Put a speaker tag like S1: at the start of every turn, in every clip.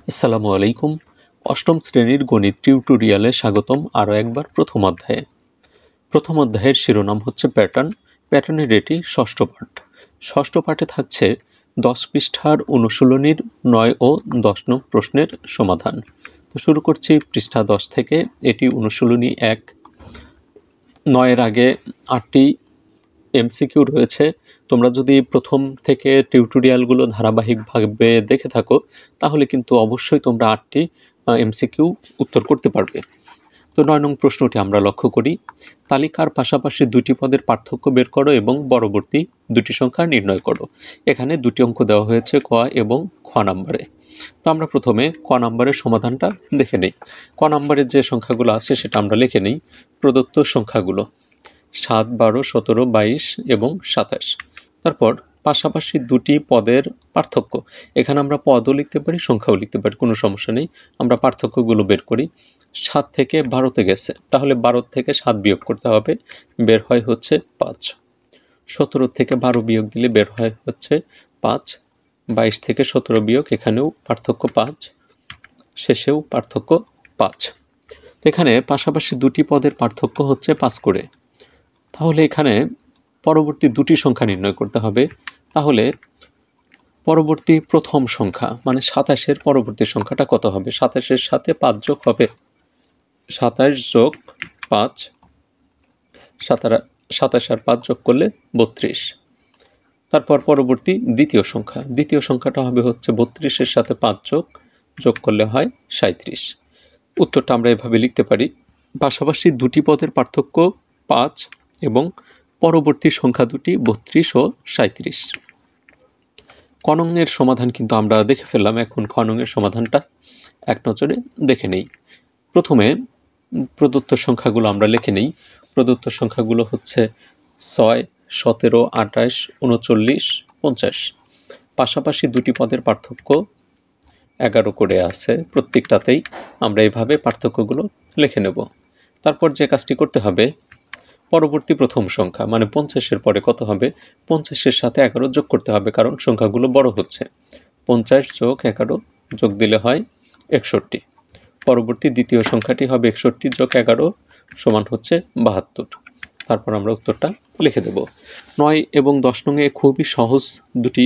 S1: আসসালামু আলাইকুম। অষ্টম শ্রেণীর গণিত টিউটোরিয়ালে স্বাগতম আরও একবার প্রথম অধ্যায়ে। প্রথম অধ্যায়ের শিরোনাম হচ্ছে প্যাটার্ন। প্যাটার্নের এটি ষষ্ঠ পাঠ। ষষ্ঠ পাঠে থাকছে 10 পৃষ্ঠার অনুশীলনীর 9 ও 10 নং প্রশ্নের সমাধান। তো শুরু করছি পৃষ্ঠা 10 থেকে। এটি অনুশীলনী 1। 9-এর আগে 8টি এমসিকিউ রয়েছে। তোমরা যদি প্রথম থেকে টিউটোরিয়ালগুলো ধারাবাহিকভাবে দেখে থাকো তাহলে কিন্তু অবশ্যই তোমরা 8টি এমসিকিউ উত্তর করতে পারবে। তো 9 নং প্রশ্নটি আমরা লক্ষ্য করি। তালিকার পাশাপাশি দুটি পদের পার্থক্য বের করো এবং পরবর্তী দুটি সংখ্যা নির্ণয় করো। এখানে দুটি অঙ্ক দেওয়া হয়েছে ক এবং খ নাম্বারে। তো আমরা প্রথমে ক নাম্বারের সমাধানটা দেখে নেই। ক নাম্বারের যে সংখ্যাগুলো আছে সেটা আমরা লিখে নেই। প্রদত্ত সংখ্যাগুলো 7, 12, 17, 22 এবং 27। তারপর পাশাপাশি দুটি পদের পার্থক্য। এখানে আমরা পদও লিখতে পারি, সংখ্যাও লিখতে পারি, কোনো সমস্যা নেই। আমরা পার্থক্যগুলো বের করি। 7 থেকে 12তে গেছে, তাহলে 12 থেকে 7 বিয়োগ করতে হবে, বের হয় হচ্ছে 5। 17 থেকে 12 বিয়োগ দিলে বের হয় হচ্ছে 5। 22 থেকে 17 বিয়োগ, এখানেও পার্থক্য 5, শেষেও পার্থক্য 5। এখানে পাশাপাশি দুটি পদের পার্থক্য হচ্ছে 5 করে। তাহলে এখানে পরবর্তী দুটি সংখ্যা নির্ণয় করতে হবে। তাহলে পরবর্তী প্রথম সংখ্যা মানে 27-এর পরবর্তী সংখ্যাটা কত হবে? 27-এর সাথে 5 যোগ হবে 27 যোগ 5, 27 আর 5 যোগ করলে 32। তারপর পরবর্তী দ্বিতীয় সংখ্যাটা হবে হচ্ছে 32-এর সাথে 5 যোগ করলে হয় 37। উত্তরটা আমরা এভাবে লিখতে পারি। পাশাপাশি দুটি পদের পার্থক্য 5 এবং পরবর্তী সংখ্যা দুটি 32 ও 37। ক নংয়ের সমাধান কিন্তু আমরা দেখে ফেললাম। এখন খ নংয়ের সমাধানটা এক নজরে দেখে নেই। প্রথমে প্রদত্ত সংখ্যাগুলো আমরা লিখে নেই। প্রদত্ত সংখ্যাগুলো হচ্ছে 6, 17, 28, 39, 50। পাশাপাশি দুটি পদের পার্থক্য 11 করে আছে প্রত্যেকটাতেই। আমরা এভাবে পার্থক্যগুলো লিখে নেব। তারপর যে কাজটি করতে হবে, পরবর্তী প্রথম সংখ্যা মানে 50-এর পরে কত হবে? 50-এর সাথে 11 যোগ করতে হবে, কারণ সংখ্যাগুলো বড় হচ্ছে। 50 যোগ 11 যোগ দিলে হয় 61। পরবর্তী দ্বিতীয় সংখ্যাটি হবে 61 যোগ 11 সমান হচ্ছে 72। তারপর আমরা উত্তরটা লিখে দেব। 9 এবং 10 নংয়ে খুবই সহজ দুটি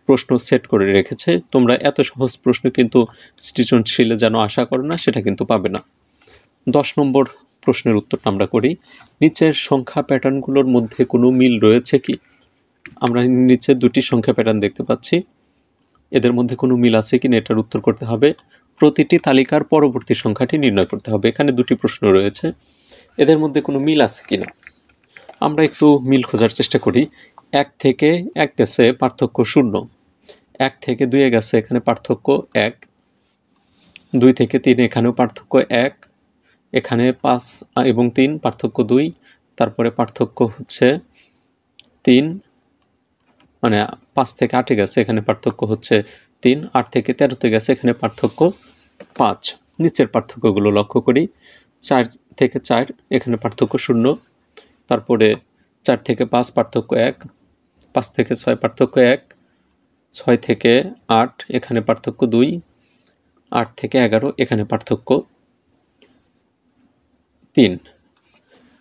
S1: প্রশ্ন সেট করে রেখেছে। তোমরা এত সহজ প্রশ্ন কিন্তু সৃজনশীলে যেন আশা করো না, সেটা কিন্তু পাবে না। 10 নম্বর প্রশ্নের উত্তরটা আমরা করি। নিচের সংখ্যা প্যাটার্নগুলোর মধ্যে কোনো মিল রয়েছে কি? আমরা নিচে দুটি সংখ্যা প্যাটার্ন দেখতে পাচ্ছি, এদের মধ্যে কোনো মিল আছে কিনা এটার উত্তর করতে হবে। প্রতিটি তালিকার পরবর্তী সংখ্যাটি নির্ণয় করতে হবে। এখানে দুটি প্রশ্ন রয়েছে, এদের মধ্যে কোনো মিল আছে কিনা আমরা একটু মিল খোঁজার চেষ্টা করি। 1 থেকে 1 গেছে, পার্থক্য 0। 1 থেকে 2 গেছে, এখানে পার্থক্য 1। 2 থেকে 3, এখানেও পার্থক্য 1। এখানে 5 এবং 3 পার্থক্য 2। তারপরে পার্থক্য হচ্ছে 3, মানে 5 থেকে 8 গেছে, এখানে পার্থক্য হচ্ছে 3। 8 থেকে 13তে গেছে, এখানে পার্থক্য 5। নিচের পার্থক্যগুলো লক্ষ্য করি। 4 থেকে 4, এখানে পার্থক্য 0। তারপরে 4 থেকে 5 পার্থক্য 1। 5 থেকে 6 পার্থক্য 1। 6 থেকে 8, এখানে পার্থক্য 2। 8 থেকে 11, এখানে পার্থক্য 3।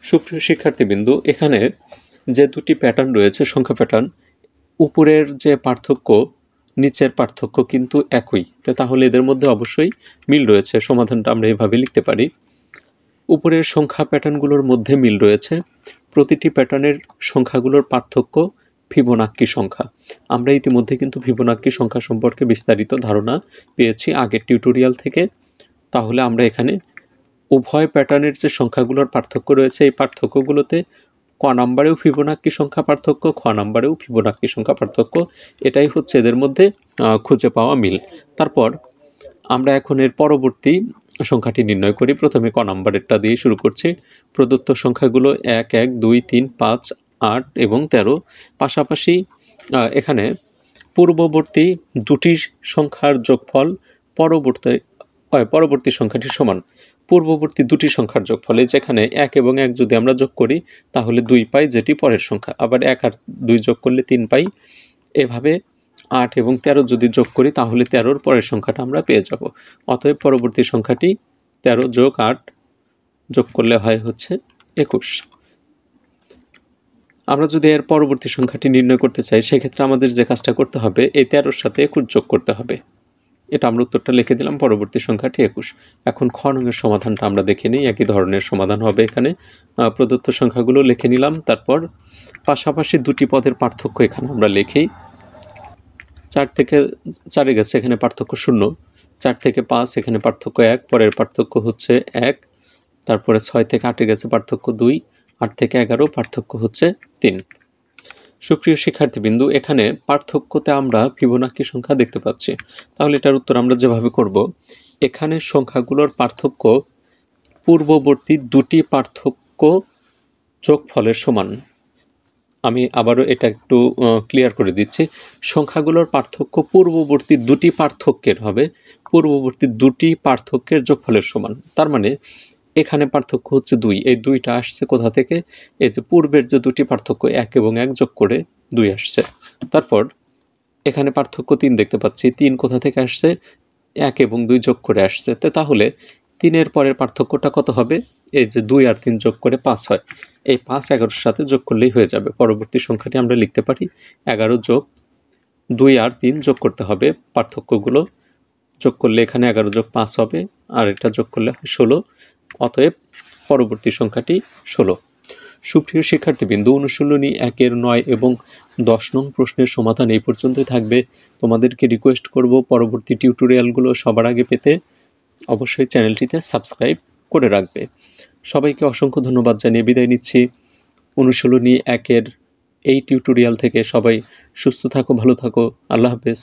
S1: সুপ্রিয় শিক্ষার্থীবৃন্দ, এখানে যে দুটি প্যাটার্ন রয়েছে সংখ্যা প্যাটার্ন, উপরের যে পার্থক্য নিচের পার্থক্য কিন্তু একই। তাহলে এদের মধ্যে অবশ্যই মিল রয়েছে। সমাধানটা আমরা এভাবে লিখতে পারি। উপরের সংখ্যা প্যাটার্নগুলোর মধ্যে মিল রয়েছে। প্রতিটি প্যাটার্নের সংখ্যাগুলোর পার্থক্য ফিবোনাক্কি সংখ্যা। আমরা ইতিমধ্যে কিন্তু ফিবোনাক্কি সংখ্যা সম্পর্কে বিস্তারিত ধারণা পেয়েছি আগের টিউটোরিয়াল থেকে। তাহলে আমরা এখানে উভয় প্যাটার্নের যে সংখ্যাগুলোর পার্থক্য রয়েছে, এই পার্থক্যগুলোতে ক নাম্বারেও ফিবোনাক্কি সংখ্যা পার্থক্য, খ নাম্বারেও ফিবোনাক্কি সংখ্যা পার্থক্য, এটাই হচ্ছে এদের মধ্যে খুঁজে পাওয়া মিল। তারপর আমরা এখন এর পরবর্তী সংখ্যাটি নির্ণয় করি। প্রথমে ক নাম্বারেরটা দিয়ে শুরু করছি। প্রদত্ত সংখ্যাগুলো 1, 1, 2, 3, 5, 8 এবং 13। পাশাপাশি এখানে পূর্ববর্তী দুটি সংখ্যার যোগফল পরবর্তী সংখ্যাটি সমান পূর্ববর্তী দুটি সংখ্যার যোগফলে। যেখানে 1 এবং 1 যদি আমরা যোগ করি তাহলে 2 পাই, যেটি পরের সংখ্যা। আবার 1 আর 2 যোগ করলে 3 পাই। এভাবে 8 এবং 13 যদি যোগ করি তাহলে 13-র পরের সংখ্যাটা আমরা পেয়ে যাব। অতএব পরবর্তী সংখ্যাটি 13 যোগ 8 যোগ করলে হয় হচ্ছে 21। আমরা যদি এর পরবর্তী সংখ্যাটি নির্ণয় করতে চাই সেক্ষেত্রে আমাদের যে কাজটা করতে হবে এই 13-র সাথে 21 যোগ করতে হবে। এটা আমরা উত্তরটা লিখে দিলাম, পরবর্তী সংখ্যাটি 21। এখন খ নংয়ের সমাধানটা আমরা দেখে নিই। একই ধরনের সমাধান হবে এখানে। প্রদত্ত সংখ্যাগুলো লিখে নিলাম, তারপর পাশাপাশি দুটি পদের পার্থক্য এখানে আমরা লিখি। 4 থেকে 4 গেছে, এখানে পার্থক্য 0। 4 থেকে 5 এখানে পার্থক্য 1, পরের পার্থক্য হচ্ছে 1। তারপরে 6 থেকে 8 গেছে পার্থক্য 2, 8 থেকে 11 পার্থক্য হচ্ছে 3। সুপ্রিয় শিক্ষার্থীবৃন্দু, এখানে পার্থক্যতে আমরা ফিবোনাকি সংখ্যা দেখতে পাচ্ছি। তাহলে এটার উত্তর আমরা যেভাবে করব, এখানে সংখ্যাগুলোর পার্থক্য পূর্ববর্তী দুটি পার্থক্য যোগফলের সমান। আমি আবারও এটা একটু ক্লিয়ার করে দিচ্ছি। সংখ্যাগুলোর পার্থক্য পূর্ববর্তী দুটি পার্থক্যের হবে, পূর্ববর্তী দুটি পার্থক্যের যোগফলের সমান। তার মানে এখানে পার্থক্য হচ্ছে 2। এই 2টা আসছে কোথা থেকে? এই যে পূর্বের যে দুটি পার্থক্য 1 এবং 1 যোগ করে 2 আসছে। তারপর এখানে পার্থক্য 3 দেখতে পাচ্ছি। 3 কোথা থেকে আসছে? 1 এবং 2 যোগ করে আসছে। তাহলে 3-এর পরের পার্থক্যটা কত হবে? এই যে 2 আর 3 যোগ করে 5 হয়। এই 5 11-র সাথে যোগ করলেই হয়ে যাবে। পরবর্তী সংখ্যাটি আমরা লিখতে পারি 11 যোগ 2 আর 3 যোগ করতে হবে। পার্থক্যগুলো যোগ করলে এখানে 11 যোগ 5 হবে, আর এটা যোগ করলে হয় 16। অতএব পরবর্তী সংখ্যাটি 16। সুপ্রিয় শিক্ষার্থীবৃন্দু, অনুশীলনী 1-এর 9 এবং 10 নং প্রশ্নের সমাধান এই পর্যন্তই থাকবে। তোমাদেরকে রিকোয়েস্ট করব পরবর্তী টিউটোরিয়ালগুলো সবার আগে পেতে অবশ্যই চ্যানেলটিতে সাবস্ক্রাইব করে রাখবে। সবাইকে অসংখ্য ধন্যবাদ জানিয়ে বিদায় নিচ্ছি। অনুশীলনী 1-এর এই টিউটোরিয়াল থেকে সবাই সুস্থ থাকো, ভালো থাকো। আল্লাহ হাফেজ।